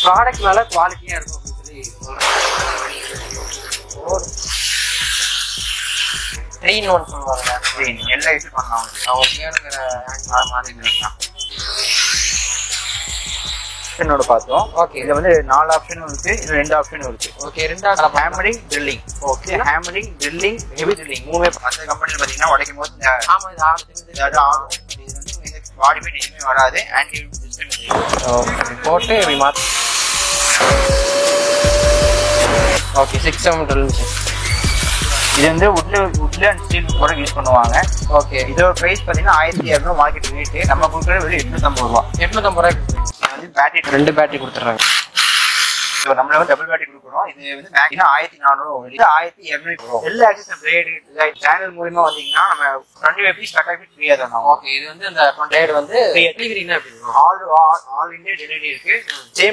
Product நல்லா குவாலிட்டியா இருக்கும் அப்படின்னு சொல்லி 3-in-1 சொல்லுவாங்க. எல்லா யூஸ் பண்ணலாம். ஆப்ஷனோட பார்த்தோம். ஓகே, இதுல வந்து 4 ஆப்ஷனும் இருக்கு, இது 2 ஆப்ஷனும் இருக்கு. ஓகே, ரெண்டாவது hammering, drilling. Okay, hammering, drilling, heavy drilling மூணுமே மற்ற கம்பெனில பாத்தீங்கன்னா உடைக்கும் போது ஆமா இது ஆகும். இது வந்து பாடி வெயிட் எதுவுமே வராது. ஆன்டி போட்டு இப்படி மாற்ற. Okay, 6M drill machine. இது வந்து வுட்ல அண்ட் ஸ்டீல் கூட யூஸ் பண்ணுவாங்க. ஓகே, இதோட பிரைஸ் பாத்தீங்கன்னா 1200 மார்க்கெட் ரேட்டு. நம்ம கொடுக்குறது வெறும் 850 ரூபா. 850 ரூபாய்க்கு வந்து பேட்டரி 2 பேட்டரி கொடுத்துட்றாங்க. நம்மள வந்து டபுள் பேட்டரி கொடுக்குறோம். இது வந்து மேக்ஸிமம் 1400, இது 1200. எல்லா ஆக்சஸ் பிளேடு சேனல் மூலமா வந்தீங்கன்னா நம்ம 25 பீஸ் கட்டாக ஃப்ரீயா தரோம். ஓகே, இது வந்து அந்த பிளேடு வந்து டெலிவரினா எப்படி ஆல் இந்தியா டெலிவரி இருக்கு. சேம்